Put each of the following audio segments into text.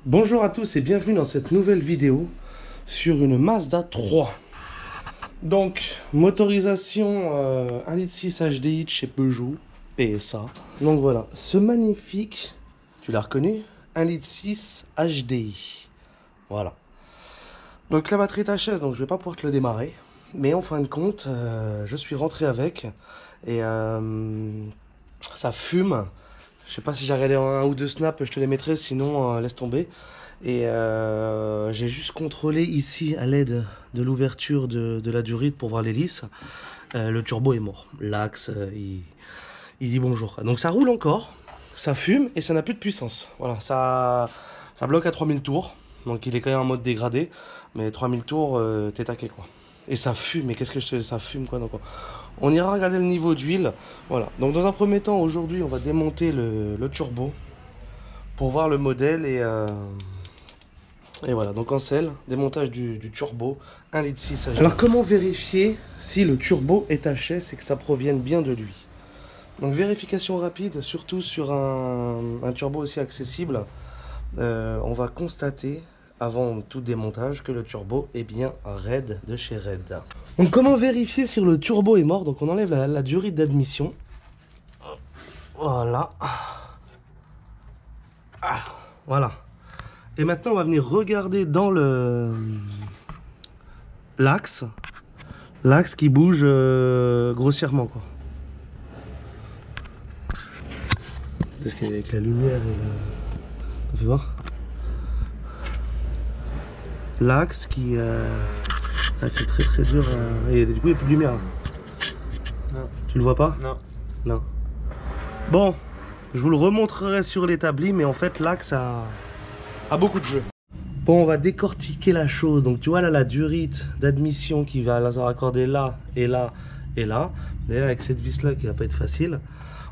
Bonjour à tous et bienvenue dans cette nouvelle vidéo sur une Mazda 3. Donc, motorisation 1,6 litre HDI de chez Peugeot, PSA. Donc voilà, ce magnifique, tu l'as reconnu, 1,6 litre HDI. Voilà. Donc la batterie est HS, donc je vais pas pouvoir te le démarrer. Mais en fin de compte, je suis rentré avec et ça fume. Je sais pas si j'ai regardé un ou deux snaps, je te les mettrai, sinon laisse tomber. Et j'ai juste contrôlé ici à l'aide de l'ouverture de la durite pour voir l'hélice. Le turbo est mort. L'axe, il dit bonjour. Donc ça roule encore, ça fume et ça n'a plus de puissance. Voilà, ça bloque à 3000 tours. Donc il est quand même en mode dégradé. Mais 3000 tours, t'es taqué quoi. Et ça fume, mais qu'est-ce que je te dis, ça fume quoi. Donc on ira regarder le niveau d'huile. Voilà, donc dans un premier temps, aujourd'hui, on va démonter le turbo pour voir le modèle et voilà, donc en selle, démontage du turbo, 1,6 litre. Alors comment vérifier si le turbo est HS et que ça provienne bien de lui? Donc vérification rapide, surtout sur un turbo aussi accessible, on va constater avant tout démontage que le turbo est bien raide de chez Red. Donc comment vérifier si le turbo est mort? Donc on enlève la durite d'admission. Voilà. Voilà. Et maintenant on va venir regarder dans l'axe qui bouge grossièrement quoi. Parce qu'avec la lumière et on fait voir. L'axe qui c'est très dur et du coup il n'y a plus de lumière. Non. Tu le vois pas? Non. Non. Bon, je vous le remontrerai sur l'établi, mais en fait l'axe a beaucoup de jeu. Bon, on va décortiquer la chose. Donc tu vois là la durite d'admission qui va la raccorder là et là et là. D'ailleurs avec cette vis là qui va pas être facile.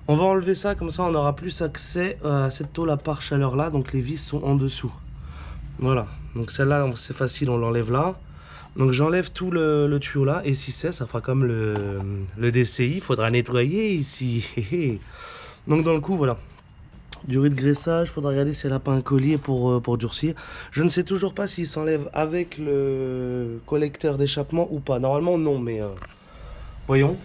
On va enlever ça, comme ça on aura plus accès à cette tôle à pare-chaleur là. Donc les vis sont en dessous. Voilà, donc celle-là c'est facile, on l'enlève là. Donc j'enlève tout le tuyau là, et si ça fera comme le DCI, il faudra nettoyer ici. Donc dans le coup, voilà. Durée de graissage, il faudra regarder si elle n'a pas un collier pour durcir. Je ne sais toujours pas s'il s'enlève avec le collecteur d'échappement ou pas. Normalement non, mais voyons.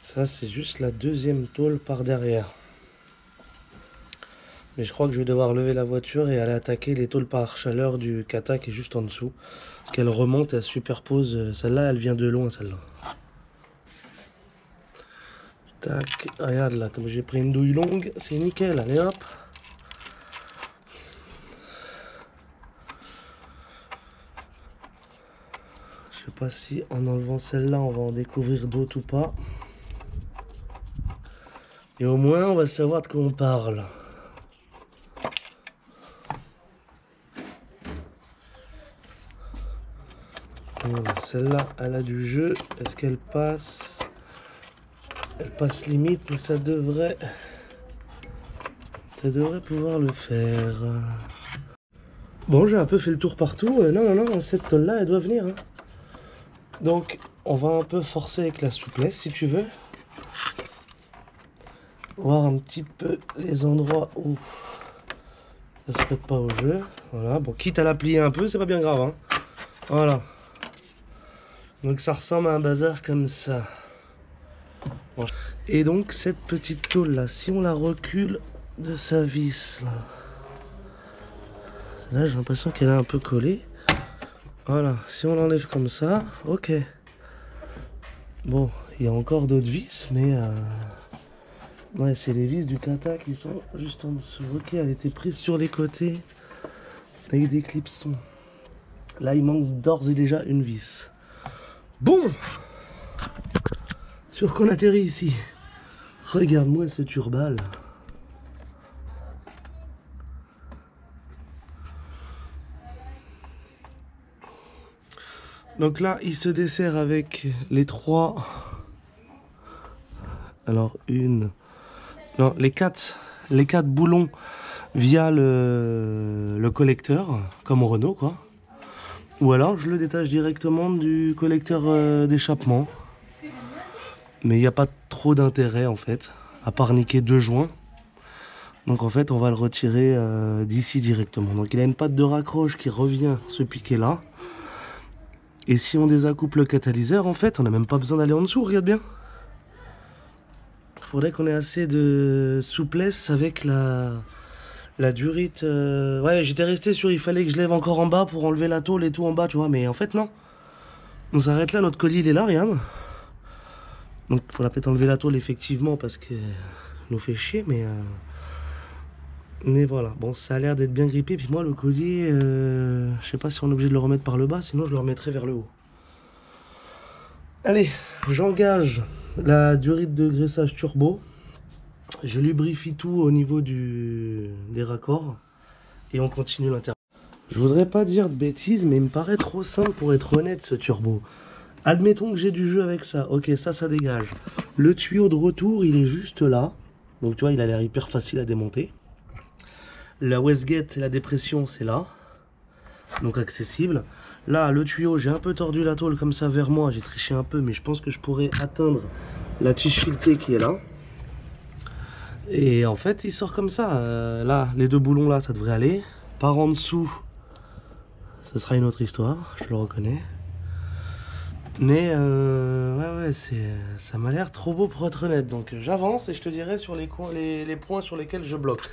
Ça, c'est juste la deuxième tôle par derrière. Mais je crois que je vais devoir lever la voiture et aller attaquer les tôles par chaleur du kata qui est juste en dessous. Parce qu'elle remonte, elle superpose. Celle-là, elle vient de loin, celle-là. Tac, regarde là, comme j'ai pris une douille longue, c'est nickel. Allez hop. Je sais pas si en enlevant celle-là, on va en découvrir d'autres ou pas. Et au moins, on va savoir de quoi on parle. Voilà, celle-là, elle a du jeu. Est-ce qu'elle passe? Elle passe limite, mais ça devrait pouvoir le faire. Bon, j'ai un peu fait le tour partout. Non, cette tôle-là, elle doit venir. Hein. Donc, on va un peu forcer avec la souplesse, si tu veux. Voir un petit peu les endroits où ça se prête pas au jeu. Voilà, bon, quitte à la plier un peu, c'est pas bien grave. Hein. Voilà. Donc ça ressemble à un bazar comme ça. Bon. Et donc cette petite tôle là, si on la recule de sa vis là j'ai l'impression qu'elle est un peu collée. Voilà, si on l'enlève comme ça, ok. Bon, il y a encore d'autres vis, mais ouais, c'est les vis du kata qui sont juste en dessous. Ok, elle était prise sur les côtés. avec des clipsons. Là, il manque d'ores et déjà une vis. Bon, sur qu'on atterrit ici. Regarde-moi ce turbal. Donc là, il se dessert avec les trois... Alors, non, les quatre boulons via le collecteur, comme au Renault, quoi. Ou alors, je le détache directement du collecteur d'échappement. Mais il n'y a pas trop d'intérêt, en fait, à part niquer 2 joints. Donc, en fait, on va le retirer d'ici directement. Donc, il a une patte de raccroche qui revient se piquer là. Et si on désaccoupe le catalyseur, en fait, on n'a même pas besoin d'aller en dessous, regarde bien. Il faudrait qu'on ait assez de souplesse avec la durite. Ouais, j'étais resté sur, il fallait que je lève encore en bas pour enlever la tôle et tout en bas, tu vois. Mais en fait, non. On s'arrête là, notre colis, il est là, regarde. Donc, il faudra peut-être enlever la tôle, effectivement, parce que nous fait chier, mais voilà. Bon, ça a l'air d'être bien grippé. Puis moi, le collier, je sais pas si on est obligé de le remettre par le bas, sinon je le remettrai vers le haut. Allez, j'engage la durite de graissage turbo. Je lubrifie tout au niveau des raccords. Et on continue l'intérieur. Je voudrais pas dire de bêtises, mais il me paraît trop simple pour être honnête, ce turbo. Admettons que j'ai du jeu avec ça. Ok, ça dégage. Le tuyau de retour, il est juste là. Donc tu vois, il a l'air hyper facile à démonter. La wastegate, la dépression, c'est là. Donc accessible. Là, le tuyau, j'ai un peu tordu la tôle comme ça vers moi. J'ai triché un peu, mais je pense que je pourrais atteindre la tige filetée qui est là. Et en fait, il sort comme ça. Là, les 2 boulons là, ça devrait aller. Par en dessous, ce sera une autre histoire, je le reconnais. Mais ouais, ça m'a l'air trop beau pour être honnête. Donc j'avance et je te dirai sur les points sur lesquels je bloque.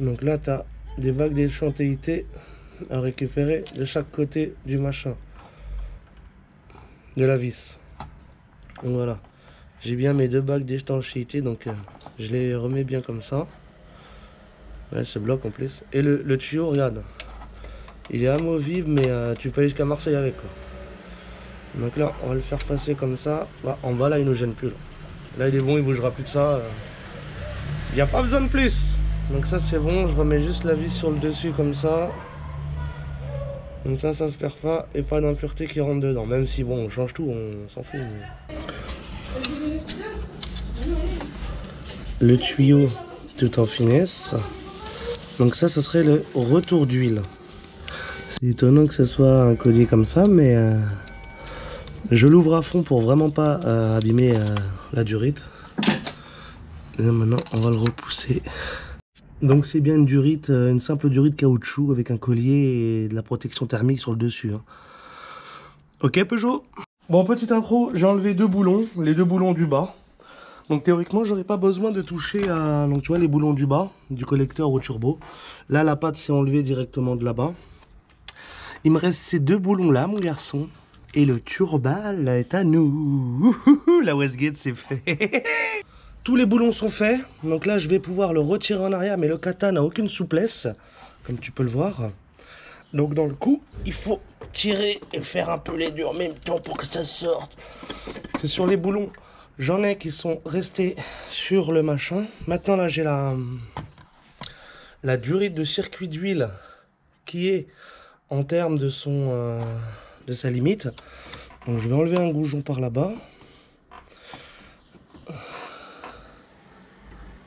Donc là, tu as des bacs d'étanchéité à récupérer de chaque côté du machin, de la vis. Donc voilà, j'ai bien mes 2 bacs d'étanchéité, donc je les remets bien comme ça. Ouais, ce bloc en plus. Et le tuyau, regarde, il est amovible, mais tu peux aller jusqu'à Marseille avec, quoi. Donc là, on va le faire passer comme ça. Bah, en bas, là, il nous gêne plus. Là, il est bon, il bougera plus de ça. Il n'y a pas besoin de plus. Donc ça c'est bon, je remets juste la vis sur le dessus comme ça. Comme ça se perd pas et pas d'impureté qui rentre dedans. Même si bon, on change tout, on s'en fout. Mais... Le tuyau tout en finesse. Donc ça, ce serait le retour d'huile. C'est étonnant que ce soit un collier comme ça, mais je l'ouvre à fond pour vraiment pas abîmer la durite. Et maintenant, on va le repousser. Donc c'est bien une durite, une simple durite caoutchouc avec un collier et de la protection thermique sur le dessus. Hein. Ok Peugeot. Bon, petite intro, j'ai enlevé 2 boulons, les 2 boulons du bas. Donc théoriquement, j'aurais pas besoin de toucher à, donc tu vois, les boulons du bas, du collecteur au turbo. Là, la patte s'est enlevée directement de là-bas. Il me reste ces 2 boulons là, mon garçon. Et le turbal est à nous. La wastegate, c'est fait. Tous les boulons sont faits, donc là je vais pouvoir le retirer en arrière, mais le kata n'a aucune souplesse, comme tu peux le voir. Donc dans le coup, il faut tirer et faire un peu les deux en même temps pour que ça sorte. C'est sur les boulons, j'en ai qui sont restés sur le machin. Maintenant là j'ai la durite de circuit d'huile qui est en termes de de sa limite. Donc je vais enlever un goujon par là-bas.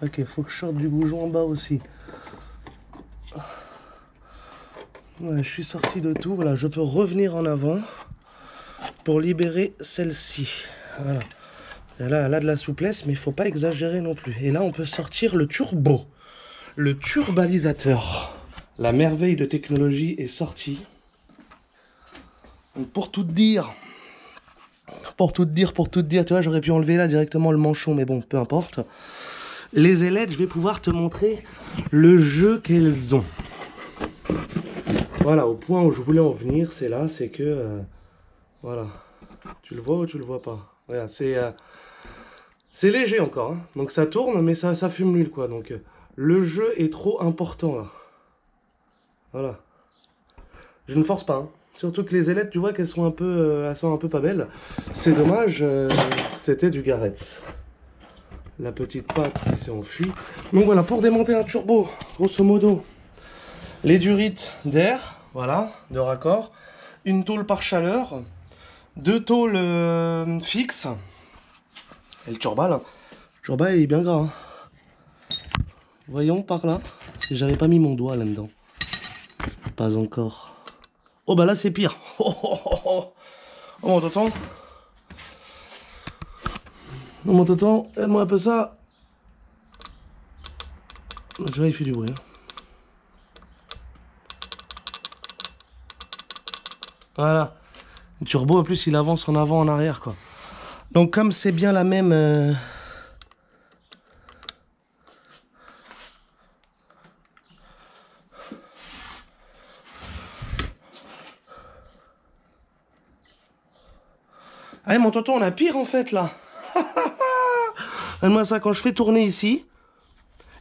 Ok, il faut que je sorte du goujon en bas aussi. Ouais, je suis sorti de tout. Voilà, je peux revenir en avant pour libérer celle-ci. Voilà. Elle a de la souplesse, mais il ne faut pas exagérer non plus. Et là, on peut sortir le turbo. Le turbalisateur. La merveille de technologie est sortie. Donc pour tout te dire, tu vois, j'aurais pu enlever là directement le manchon, mais bon, peu importe. Les ailettes, je vais pouvoir te montrer le jeu qu'elles ont. Voilà, au point où je voulais en venir, c'est là, c'est que... voilà. Tu le vois ou tu le vois pas? Regarde, c'est léger encore, hein. Donc ça tourne, mais ça fume l'huile, quoi. Donc le jeu est trop important, là. Voilà. Je ne force pas, hein. Surtout que les ailettes, tu vois qu'elles sont un peu, elles sont un peu pas belles. C'est dommage, c'était du Garrett. La petite patte qui s'est enfuie. Donc voilà, pour démonter un turbo, grosso modo, les durites d'air, voilà, de raccord, une tôle par chaleur, 2 tôles fixes, et le turbal. Le turbal il est bien gras, hein. Voyons par là, si j'avais pas mis mon doigt là-dedans. Pas encore. Oh bah là c'est pire. Oh mon tonton. Oh mon tonton, aide-moi un peu ça. Tu vois, il fait du bruit, hein. Voilà. Le turbo en plus il avance en avant en arrière, quoi. Donc comme c'est bien la même... Allez mon tonton, on a pire en fait là. Moi ça, quand je fais tourner ici,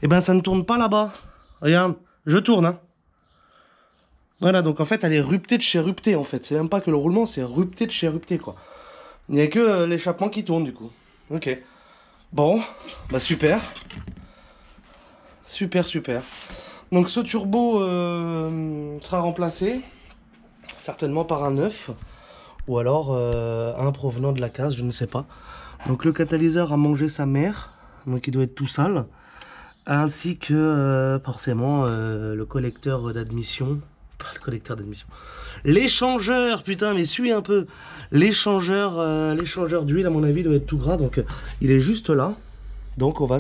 et ben ça ne tourne pas là-bas. Regarde, je tourne, hein. Voilà, donc en fait elle est ruptée de chez ruptée en fait. C'est même pas que le roulement, c'est rupté de chez rupté, quoi. Il n'y a que l'échappement qui tourne du coup. Ok. Bon, bah super. Super, super. Donc ce turbo sera remplacé certainement par un neuf. Ou alors un provenant de la case, je ne sais pas. Donc le catalyseur a mangé sa mère, donc il doit être tout sale. Ainsi que forcément le collecteur d'admission. Pas le collecteur d'admission. L'échangeur, putain, mais suis un peu. L'échangeur d'huile, à mon avis, doit être tout gras. Donc il est juste là. Donc on va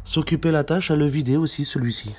s'occuper la tâche à le vider aussi, celui-ci.